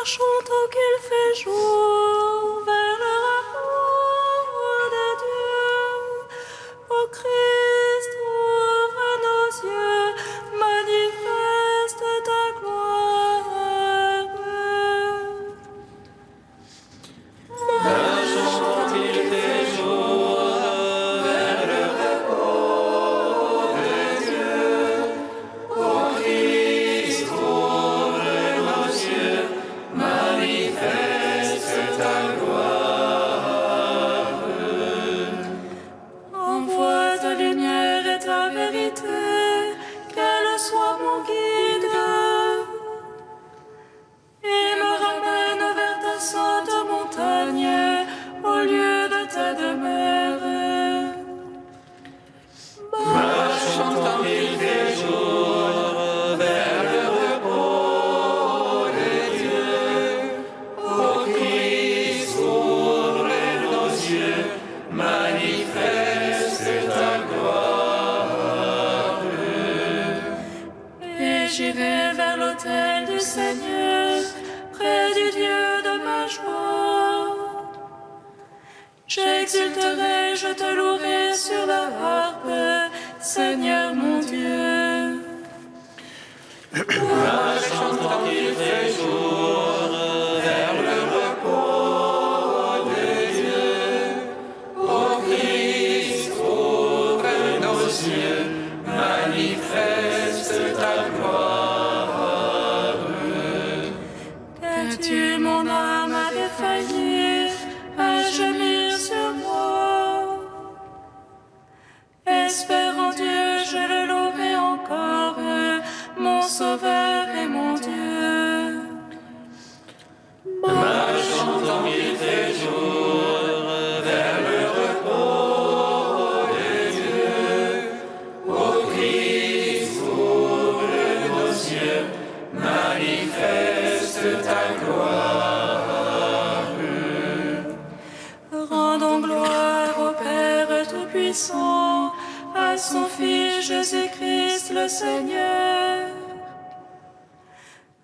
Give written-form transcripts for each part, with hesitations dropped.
Marchons tant qu'il fait jour vers le rapport de Dieu. Ô Christ, ouvre nos yeux, manifeste ta gloire. Marchons tant qu'il fait jour vers le repos de Dieu. Ô Christ, ouvre nos yeux, manifeste ta gloire. Envoie ta lumière et ta vérité, qu'elle soit mon guide, et me ramène vers ta sainte montagne, au lieu de ta demeure. Marchons tant qu'il fait jour vers le repos de Dieu. Ô Christ, ouvre nos yeux, manifeste ta gloire. Et j'irai vers l'autel du Seigneur, près du Dieu de ma joie. J'exulterai, je te louerai sur la harpe, Seigneur mon Dieu. Marchons tant qu'il fait jour vers le repos de Dieu. Ô Christ, ouvre nos yeux, manifeste ta gloire. Qu'as-tu mon âme à défaillir, à gémir sur moi? Espère en Dieu, je le louerai encore, mon Sauveur et mon Dieu. Marchons tant qu'il fait jour vers le repos de Dieu. Ô Christ, ouvre nos yeux, manifeste ta gloire. Rendons gloire au Père Tout-Puissant, à son Fils Jésus-Christ le Seigneur,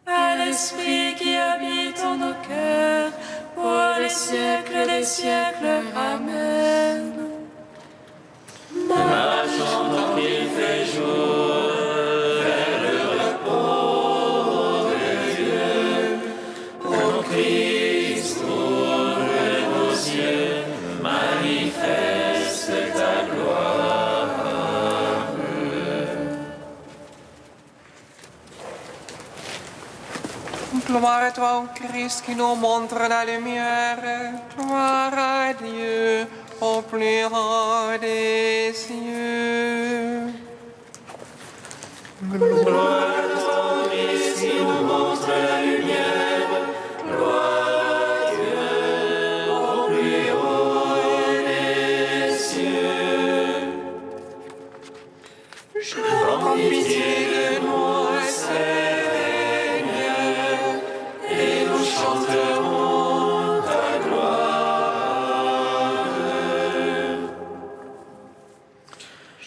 à l'Esprit qui habite en nos cœurs, pour les siècles des siècles. Amen. Marchons tant qu'il fait jour vers le repos de Dieu. Ô Christ, ouvre nos yeux, manifeste ta gloire. Gloire à toi, ô Christ, qui nous montre la lumière. Gloire à Dieu, au plus haut des cieux. Gloire à toi, Christ, qui nous montre la lumière. Gloire à Dieu, au plus haut des cieux. Prends pitié de nous, Seigneur, et nous chanterons ta gloire.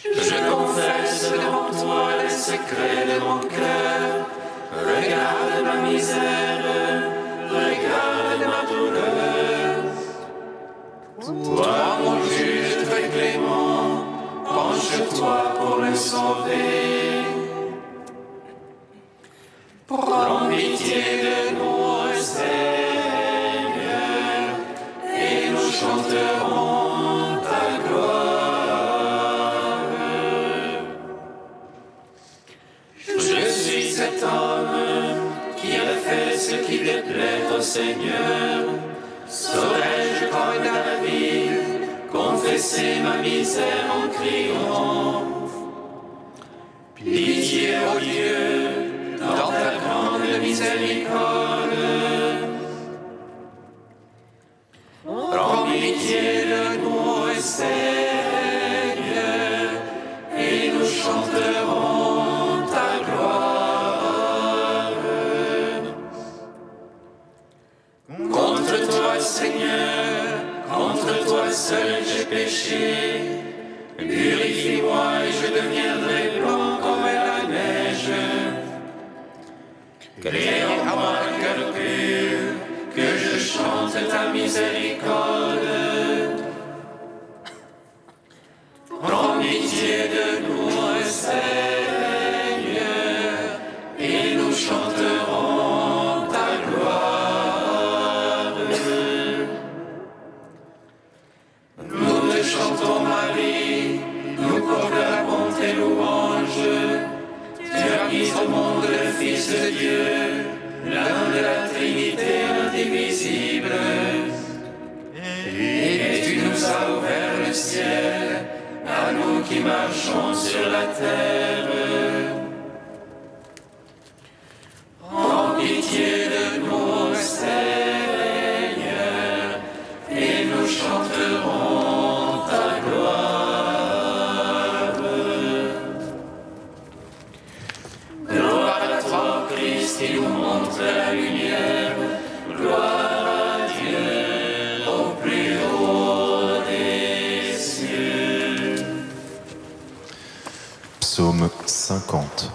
Je confesse devant toi les secrets de mon cœur. Regarde ma misère, regarde ma douleur. Toi, mon juge très clément, penche-toi pour me sauver. Prends pitié de nous, Seigneur, et nous chanterons ta gloire. Je suis cet homme qui a fait ce qui déplaît au Seigneur. Saurais-je comme David confesser ma misère en criant? Pitié, ô Dieu, dans ta grande miséricorde. Prends pitié de nous, Seigneur, et nous chanterons ta gloire. Contre toi, Seigneur, contre toi seul j'ai péché. Purifie-moi et je deviendrai blanc comme la neige. Crée en moi un cœur pur chante ta miséricorde. Prends pitié de nous, Seigneur, et nous chanterons ta gloire. Nous te chantons, Marie, nous proclamons tes louanges. Tu as mis au monde le Fils de Dieu, l'un de la Trinité indivisible. Et tu nous as ouvert le ciel, à nous qui marchons sur la terre. Prends pitié de nous, Seigneur, et nous chanterons ta gloire. Gloire à toi, Christ, qui nous montre la lumière. Gloire à Dieu au plus haut des cieux. Psaume 50.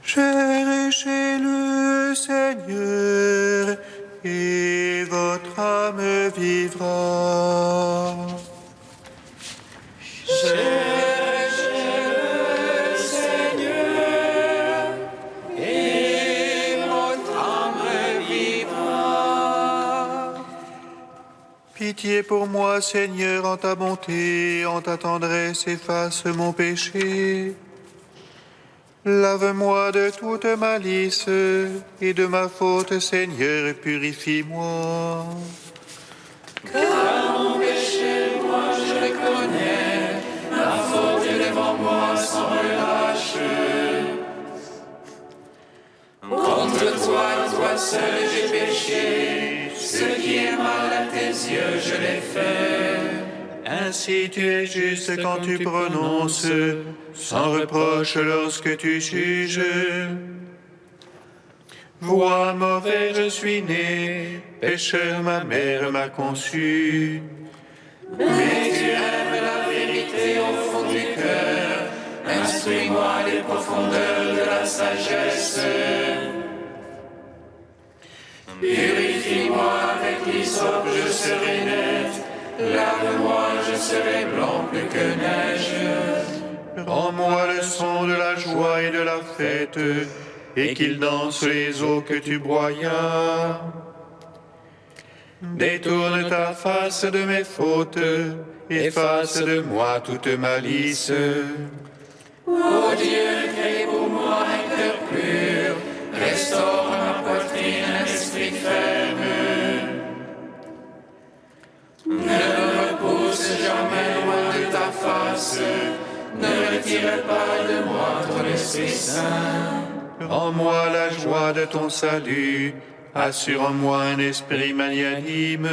Cherchez le Seigneur et votre âme vivra. Cherchez le Seigneur et votre âme vivra. Pitié pour moi, Seigneur, en ta bonté, en ta tendresse, efface mon péché. Lave-moi de toute malice et de ma faute, Seigneur, purifie-moi. Car mon péché, moi je le connais, ma faute est devant moi sans relâche. Contre toi, toi seul j'ai péché, ce qui est mal à tes yeux je l'ai fait. Ainsi tu es juste quand tu prononces, sans reproche lorsque tu juges. Vois mauvais, je suis né, pécheur, ma mère m'a conçu. Mais tu aimes la vérité au fond du cœur, instruis-moi les profondeurs de la sagesse. Purifie-moi avec l'hysope, je serai net, lave-moi, je serai blanc plus que neige. Rends-moi le son de la joie et de la fête, et qu'ils dansent les eaux que tu broyas. Détourne ta face de mes fautes, efface de moi toute malice. Ô Dieu, crée pour moi un cœur pur, restaure à ma poitrine un esprit ferme. Ne me repousse jamais loin de ta face, ne retire pas de moi ton Esprit Saint. Rends-moi la joie de ton salut, assure en moi un esprit magnanime.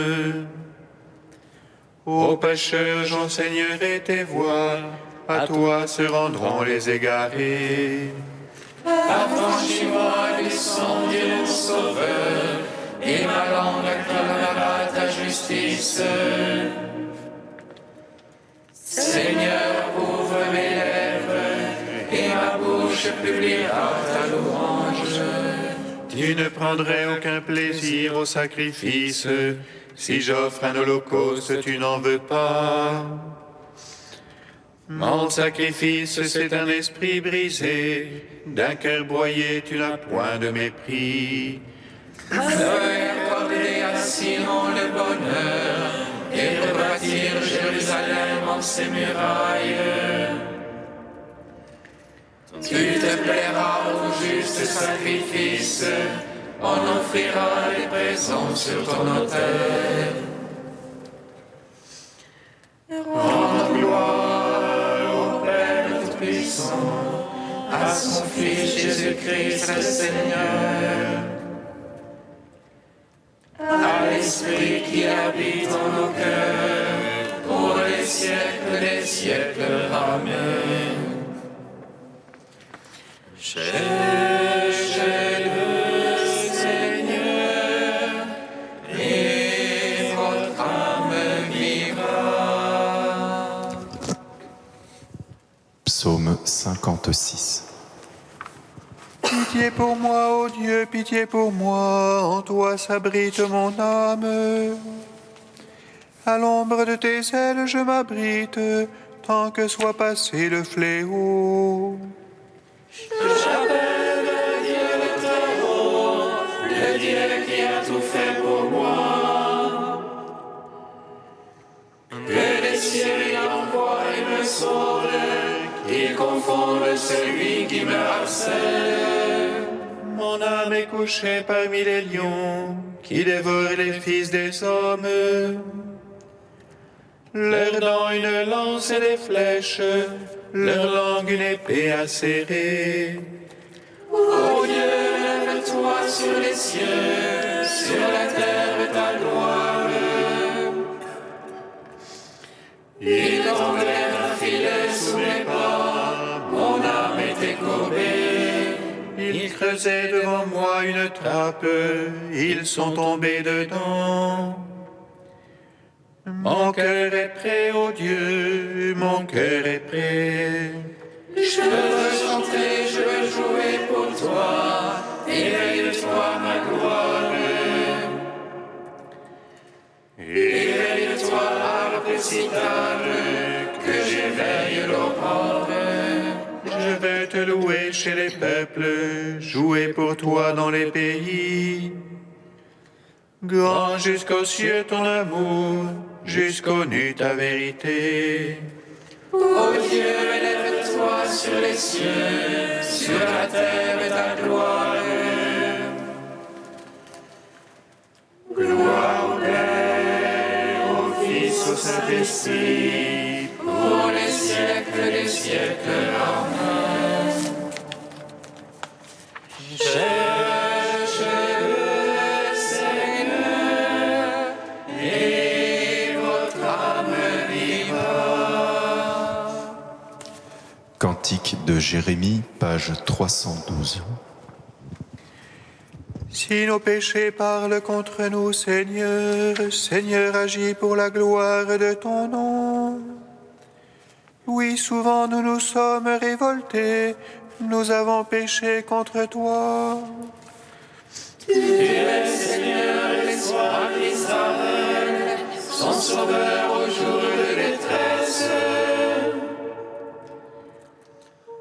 Ô pécheurs, j'enseignerai tes voies, à toi se rendront les égarés. Affranchis-moi du sang, Dieu mon Sauveur, et ma langue acclamera ta justice. Seigneur, ouvre mes lèvres, et ma bouche publiera ta louange. Tu ne prendrais aucun plaisir au sacrifice, si j'offre un holocauste, tu n'en veux pas. Mon sacrifice, c'est un esprit brisé, d'un cœur broyé, tu n'as point de mépris. Veuille accorder à Sion le bonheur, et rebâtir Jérusalem en ses murailles. Tu te plairas au juste sacrifice, on offrira des présents sur ton autel. Rends gloire au Père Tout-Puissant, à son Fils Jésus-Christ le Seigneur, à l'Esprit qui habite en nos cœurs, pour les siècles des siècles. Amen. Cherchez le Seigneur, et votre âme vivra. Psaume 56. Pitié pour moi, ô Dieu, pitié pour moi, en toi s'abrite mon âme. À l'ombre de tes ailes je m'abrite, tant que soit passé le fléau. J'appelle le Dieu le Très-Haut, le Dieu qui a tout fait pour moi. Que les cieux y envoient et me sauvent, qu'ils confondent celui qui me harcèle. Mon âme est couchée parmi les lions, qui dévorent les fils des hommes. Leurs dents une lance et des flèches, leur langue une épée acérée. Ô Dieu, lève-toi sur les cieux, sur la terre ta gloire. Il tombait un filet sous mes pas, mon âme était courbée. Ils creusaient devant moi une trappe, ils sont tombés dedans. Mon cœur est prêt, ô Dieu, mon cœur est prêt. Je veux chanter, je veux jouer pour toi, éveille-toi ma gloire. Éveille-toi, harpe cithare, que j'éveille l'aurore. Je veux te louer chez les peuples, jouer pour toi dans les pays. Grand jusqu'aux cieux ton amour, jusqu'aux nues ta vérité. Ô Dieu, élève-toi sur les cieux, sur la terre ta gloire. Gloire au Père, au Fils, au Saint-Esprit, pour les siècles des siècles. Amen. Cherche le Seigneur, et votre âme vivra. Cantique de Jérémie, page 312. Si nos péchés parlent contre nous, Seigneur, Seigneur, agis pour la gloire de ton nom. Oui, souvent nous nous sommes révoltés, nous avons péché contre toi. Tu es Seigneur, l'espoir d'Israël, son sauveur au jour de détresse.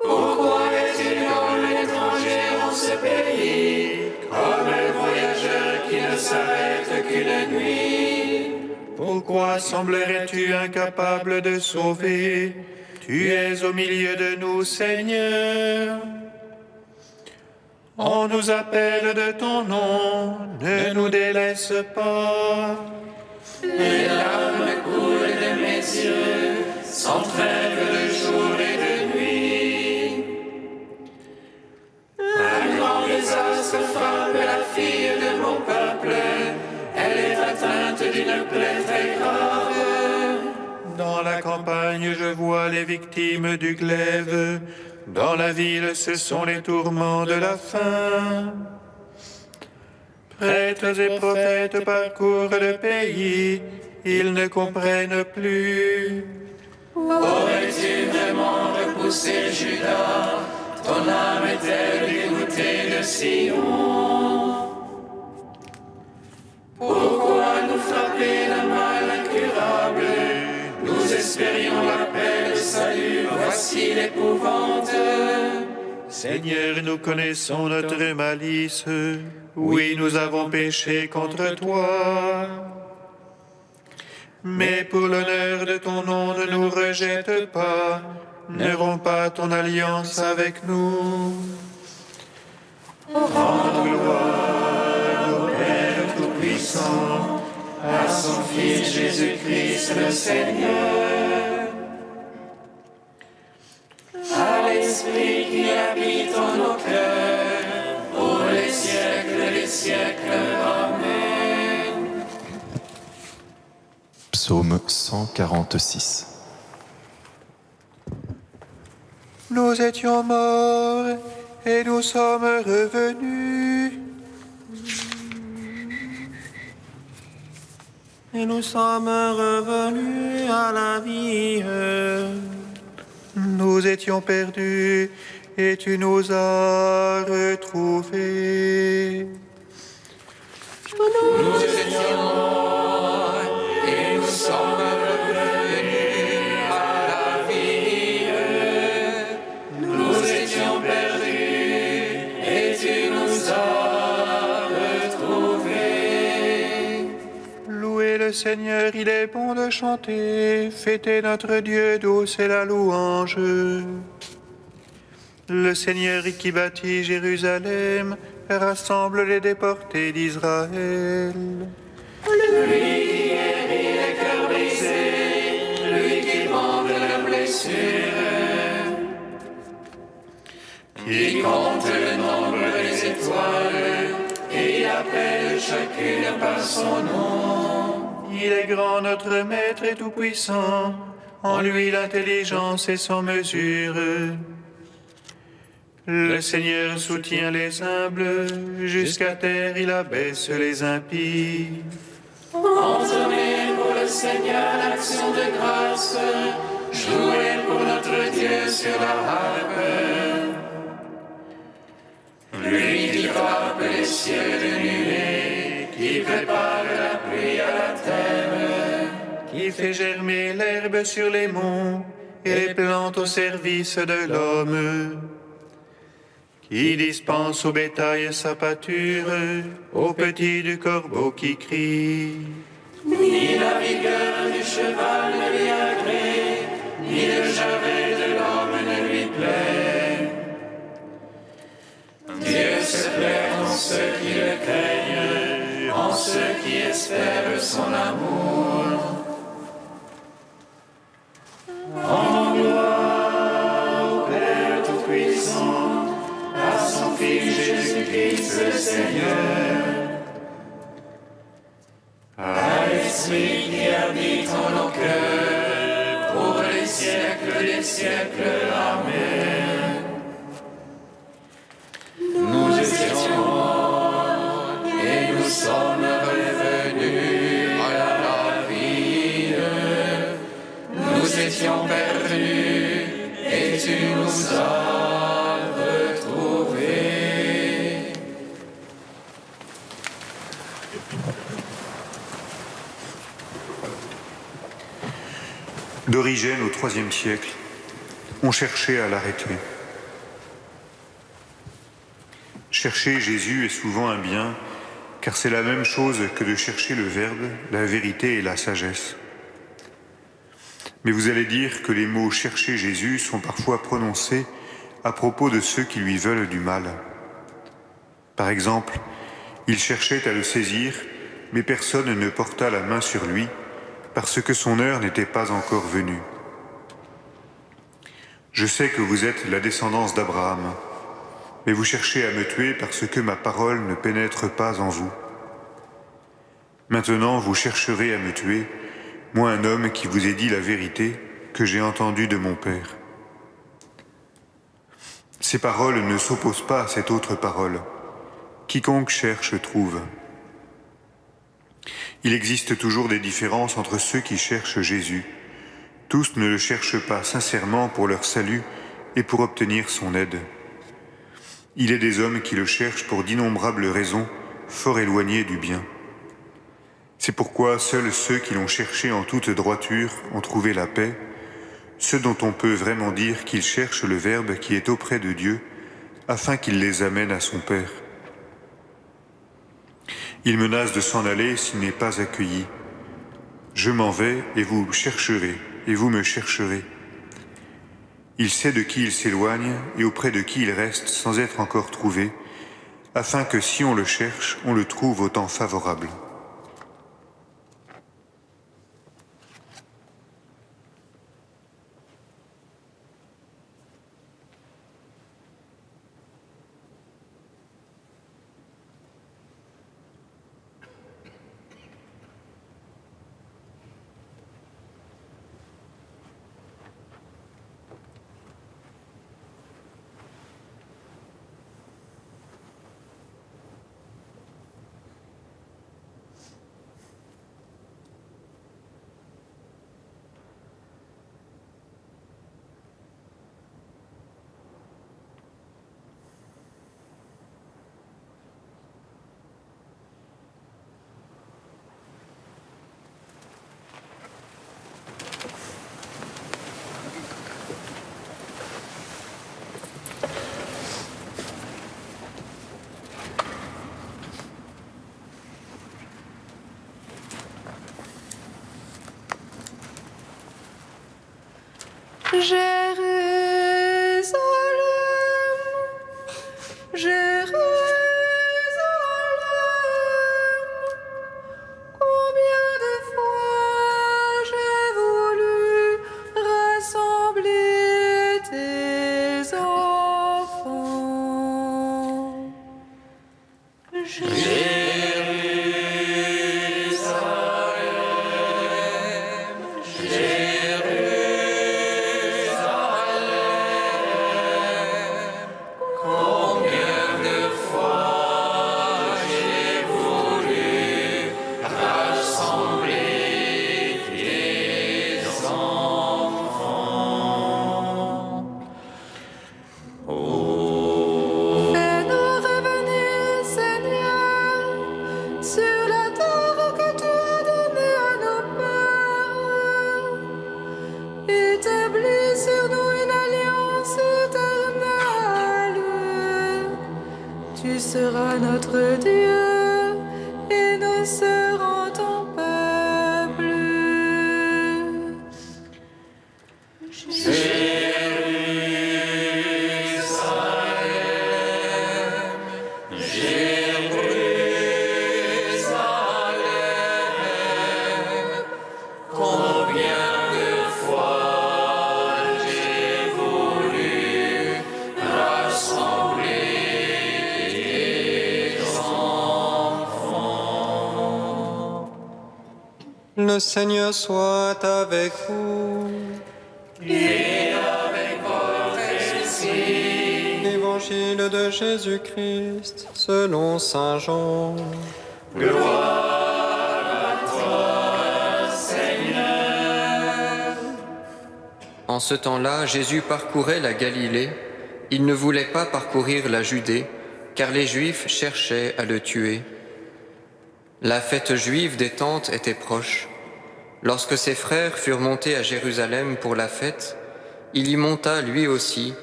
Pourquoi es-tu comme l'étranger en ce pays, comme un voyageur qui ne s'arrête qu'une nuit? Pourquoi semblerais-tu incapable de sauver? Tu es au milieu de nous, Seigneur. On nous appelle de ton nom, ne nous délaisse pas. Les larmes coulent de mes yeux, sans trêve de jour et de nuit. Un grand désastre frappe la fille de mon peuple, elle est atteinte d'une plaie très grave. Dans la campagne, je vois les victimes du glaive. Dans la ville, ce sont les tourments de la faim. Prêtres et prophètes parcourent le pays, ils ne comprennent plus. Aurais-tu vraiment repoussé Judas? Ton âme est-elle dégoûtée de Sion? Pourquoi nous frapper d'un mal incurable? Nous espérions la paix, le salut, voici l'épouvante. Seigneur, nous connaissons notre malice. Oui, nous avons péché contre toi. Mais pour l'honneur de ton nom, ne nous rejette pas. Ne romps pas ton alliance avec nous. Rends gloire au Père Tout-Puissant, À son Fils Jésus-Christ le Seigneur, à l'Esprit qui habite en nos cœurs, pour les siècles des siècles. Amen. Psaume 146. Nous étions morts et nous sommes revenus. Et nous sommes revenus à la vie. Nous étions perdus et tu nous as retrouvés. Nous étions morts et nous sommes revenus à la vie. Nous étions perdus et tu nous as retrouvés. Louez le Seigneur, il est bon de chanter, fêtez notre Dieu, douce est la louange. Le Seigneur qui bâtit Jérusalem rassemble les déportés d'Israël. Lui qui guérit les cœurs brisés, lui qui bande leurs blessures, qui compte le nombre des étoiles et il appelle chacune par son nom. Il est grand notre Maître et tout-puissant, en lui l'intelligence est sans mesure. Le Seigneur soutient les humbles, jusqu'à terre il abaisse les impies. Entonnez pour le Seigneur l'action de grâce, jouez pour notre Dieu sur la harpe. Lui qui frappe les cieux de nuée, qui prépare la pluie à la terre, Qui fait germer l'herbe sur les monts et les plantes au service de l'homme. Qui dispense au bétail sa pâture, aux petits du corbeau qui crie. ni la vigueur du cheval ne lui agrée, ni le jarret de l'homme ne lui plaît. Dieu se plaît en ceux qui le craignent, en ceux qui espèrent son amour. En gloire au Père Tout-Puissant, à son Fils Jésus-Christ le Seigneur, à l'Esprit qui habite en nos cœurs, pour les siècles des siècles. Amen. Nous étions morts et nous sommes revenus à la vie. Nous étions perdus et tu nous as retrouvés. D'Origène au IIIe siècle, on cherchait à l'arrêter. Chercher Jésus est souvent un bien, car c'est la même chose que de chercher le Verbe, la vérité et la sagesse. Mais vous allez dire que les mots « chercher Jésus » sont parfois prononcés à propos de ceux qui lui veulent du mal. Par exemple, il cherchait à le saisir, mais personne ne porta la main sur lui, parce que son heure n'était pas encore venue. Je sais que vous êtes la descendance d'Abraham, mais vous cherchez à me tuer parce que ma parole ne pénètre pas en vous. Maintenant vous chercherez à me tuer, moi un homme qui vous ai dit la vérité que j'ai entendue de mon Père. Ces paroles ne s'opposent pas à cette autre parole. Quiconque cherche trouve. Il existe toujours des différences entre ceux qui cherchent Jésus. Tous ne le cherchent pas sincèrement pour leur salut et pour obtenir son aide. Il est des hommes qui le cherchent pour d'innombrables raisons, fort éloignées du bien. C'est pourquoi seuls ceux qui l'ont cherché en toute droiture ont trouvé la paix, ceux dont on peut vraiment dire qu'ils cherchent le Verbe qui est auprès de Dieu, afin qu'il les amène à son Père. Il menace de s'en aller s'il n'est pas accueilli. Je m'en vais et vous chercherez, et vous me chercherez. Il sait de qui il s'éloigne et auprès de qui il reste sans être encore trouvé, afin que si on le cherche, on le trouve au temps favorable. Jérusalem, Jérusalem, combien de fois j'ai voulu rassembler tes enfants. Fais-nous revenir, Seigneur, sur la terre que tu as donnée à nos pères. Établis sur nous une alliance éternelle. Tu seras notre Dieu et nous serons ton peuple. Le Seigneur soit avec vous. Et avec votre esprit. Évangile de Jésus-Christ selon Saint Jean. En ce temps-là, Jésus parcourait la Galilée. Il ne voulait pas parcourir la Judée, car les Juifs cherchaient à le tuer. La fête juive des Tentes était proche. Lorsque ses frères furent montés à Jérusalem pour la fête, il y monta lui aussi,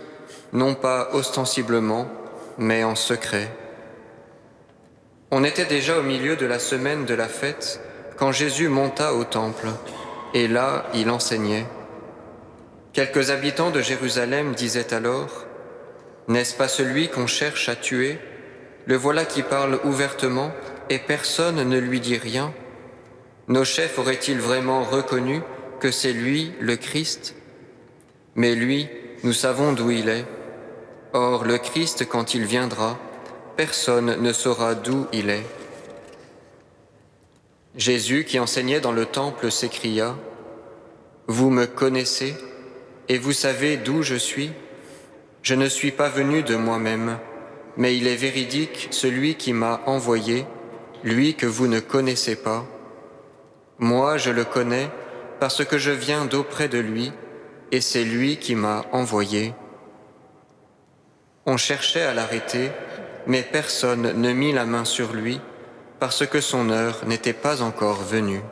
non pas ostensiblement, mais en secret. On était déjà au milieu de la semaine de la fête quand Jésus monta au temple, et là il enseignait. Quelques habitants de Jérusalem disaient alors : « N'est-ce pas celui qu'on cherche à tuer ? Le voilà qui parle ouvertement, et personne ne lui dit rien. Nos chefs auraient-ils vraiment reconnu que c'est lui, le Christ ? Mais lui, nous savons d'où il est. Or, le Christ, quand il viendra, personne ne saura d'où il est. » Jésus, qui enseignait dans le temple, s'écria : « Vous me connaissez, et vous savez d'où je suis ? Je ne suis pas venu de moi-même, mais il est véridique celui qui m'a envoyé, lui que vous ne connaissez pas. Moi, je le connais parce que je viens d'auprès de lui, et c'est lui qui m'a envoyé. » On cherchait à l'arrêter, mais personne ne mit la main sur lui, parce que son heure n'était pas encore venue.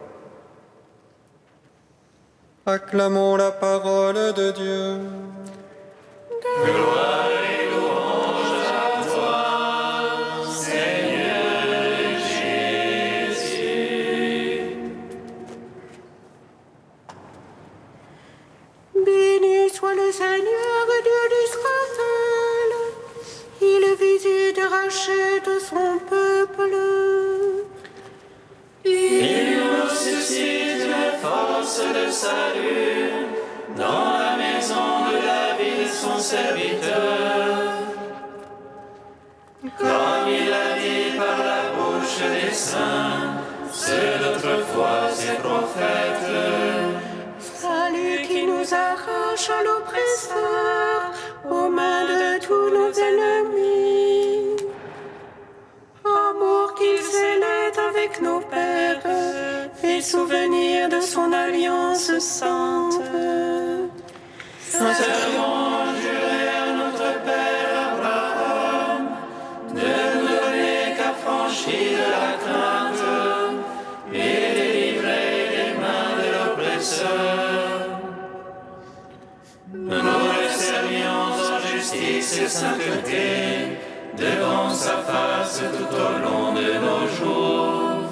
Acclamons la parole de Dieu. Gloire et louange à toi, Seigneur Jésus. Béni soit le Seigneur, Dieu d'Israël. Il visite et rachète son peuple. Il nous suscite une force de salut dans la maison de David, son serviteur. Comme il a dit par la bouche des saints, ceux d'autrefois ses prophètes. Salut qui nous arrache à l'oppresseur, aux mains de tous nos ennemis. Amour qu'il scellait avec nos pères, et souvenir de son alliance sainte. Serment juré à notre Père Abraham, de nous donner qu'affranchis de la crainte et délivrer des mains de l'oppresseur. Nous le servions en justice et sainteté, devant sa face tout au long de nos jours.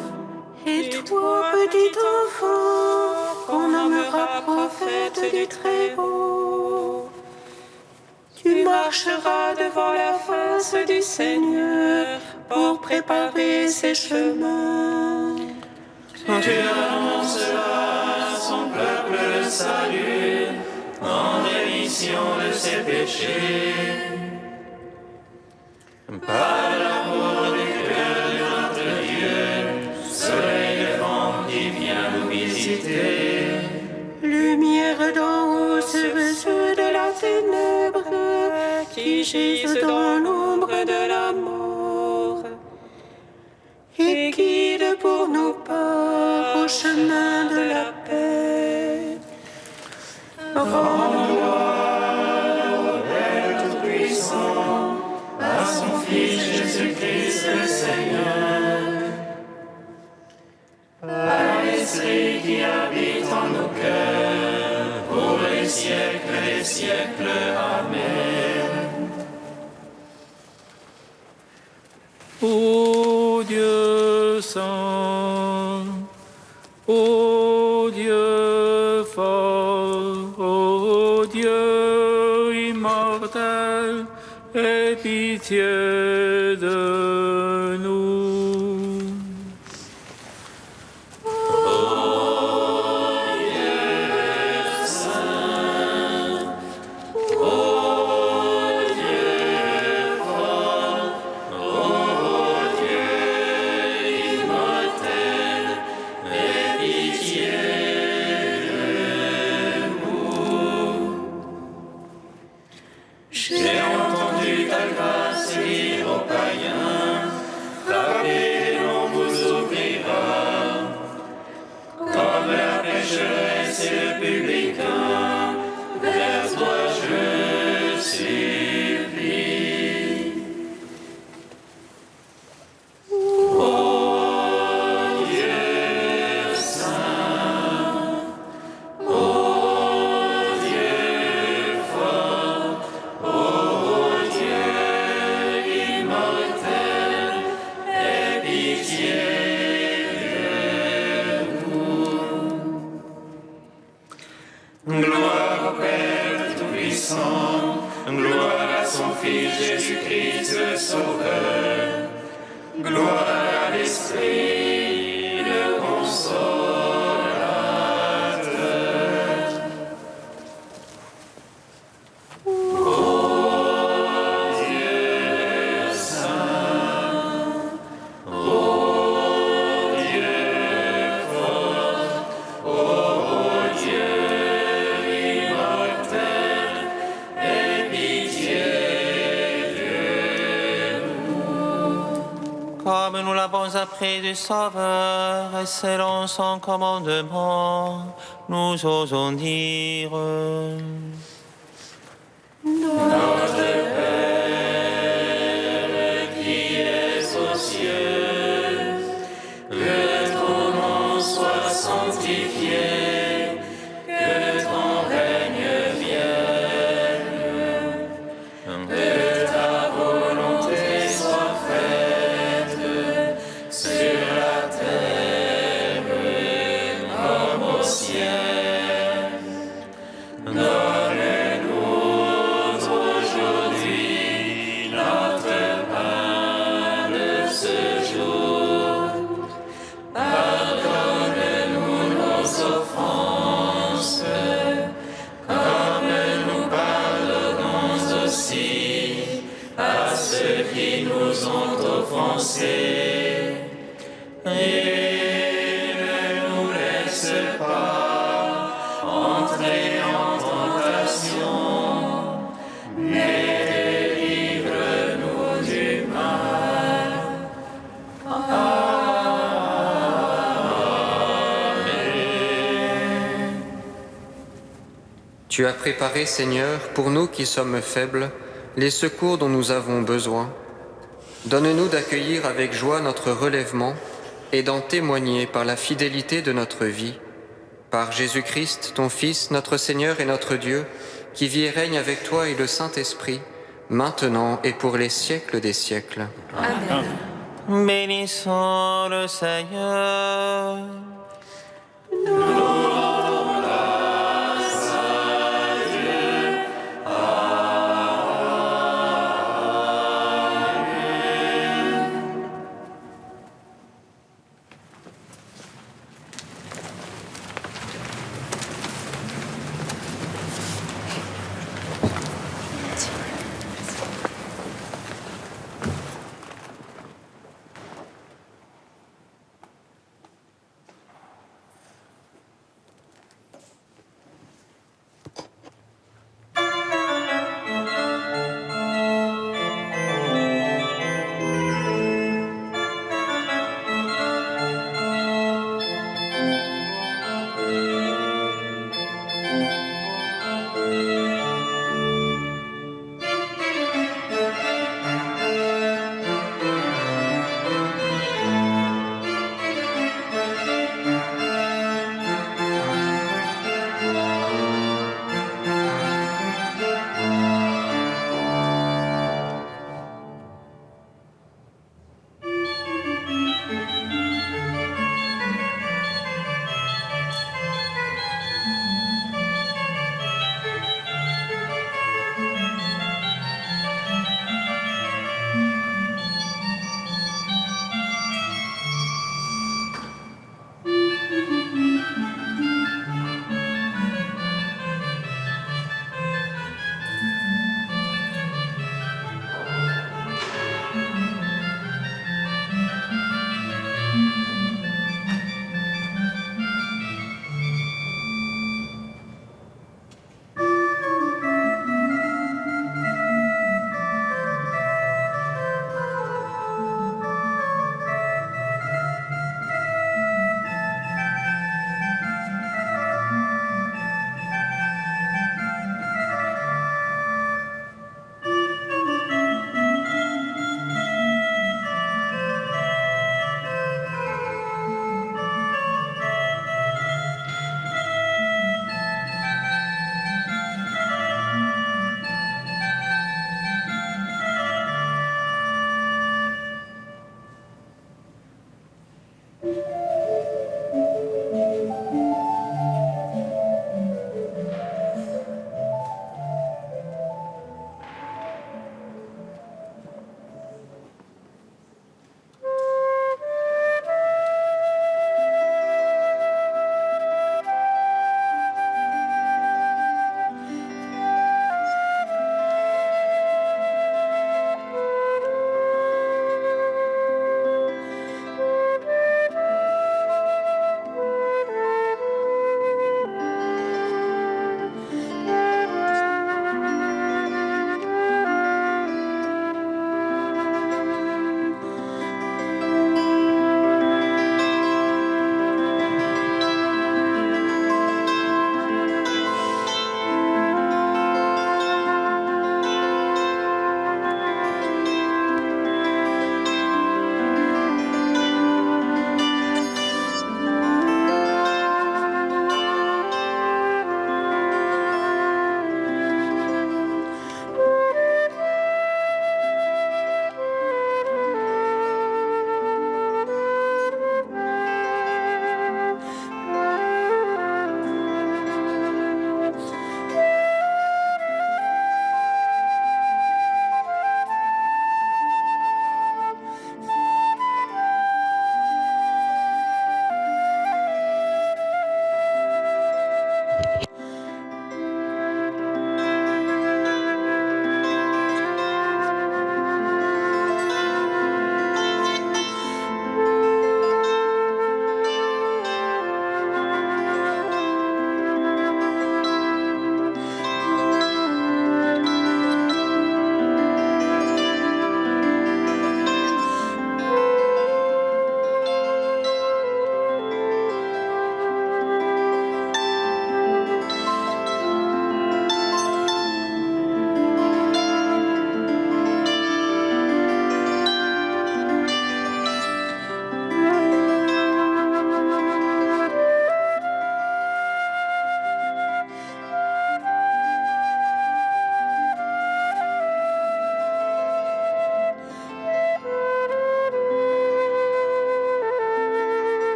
Et toi, petit enfant, qu'on nommera prophète du Très-Haut, marchera devant la face du Seigneur pour préparer ses chemins. Tu annonceras à son peuple le salut, en rémission de ses péchés. Par l'amour du cœur de notre Dieu, soleil levant qui vient nous visiter. Lumière d'en haut sur ceux de la ténèbre, qui gisent dans l'ombre de la mort, et guide pour nos pas au chemin de la paix. Rends gloire au Père Tout-Puissant, à son Fils Jésus-Christ le Seigneur, à l'Esprit qui habite en nos cœurs, pour les siècles des siècles. Amen. Ô Dieu saint, ô Dieu fort, ô Dieu immortel, aie pitié de nous. J'ai entendu ta grâce dire aux païens, frappez et l'on vous ouvrira. Comme la pécheresse et le publicain, vers toi je supplie. Ô Dieu saint, ô Dieu fort, ô Dieu immortel, aie pitié de nous. Gloire au Père Tout-Puissant, gloire à son Fils Jésus-Christ le Sauveur, gloire à l'Esprit le Consolateur. Comme nous l'avons appris du Sauveur, et selon son commandement, nous osons dire: Qui es aux cieux, que ton nom soit sanctifié, que ton règne vienne, que ta volonté soit faite sur la terre comme au ciel. Donne-nous aujourd'hui notre pain de ce jour. Pardonne-nous nos offenses, comme nous pardonnons aussi à ceux qui nous ont offensés. Et ne nous laisse pas entrer en tentation, mais délivre-nous du mal. Tu as préparé, Seigneur, pour nous qui sommes faibles, les secours dont nous avons besoin. Donne-nous d'accueillir avec joie notre relèvement et d'en témoigner par la fidélité de notre vie. Par Jésus-Christ, ton Fils, notre Seigneur et notre Dieu, qui vit et règne avec toi et le Saint-Esprit, maintenant et pour les siècles des siècles. Bénissons le Seigneur. Nous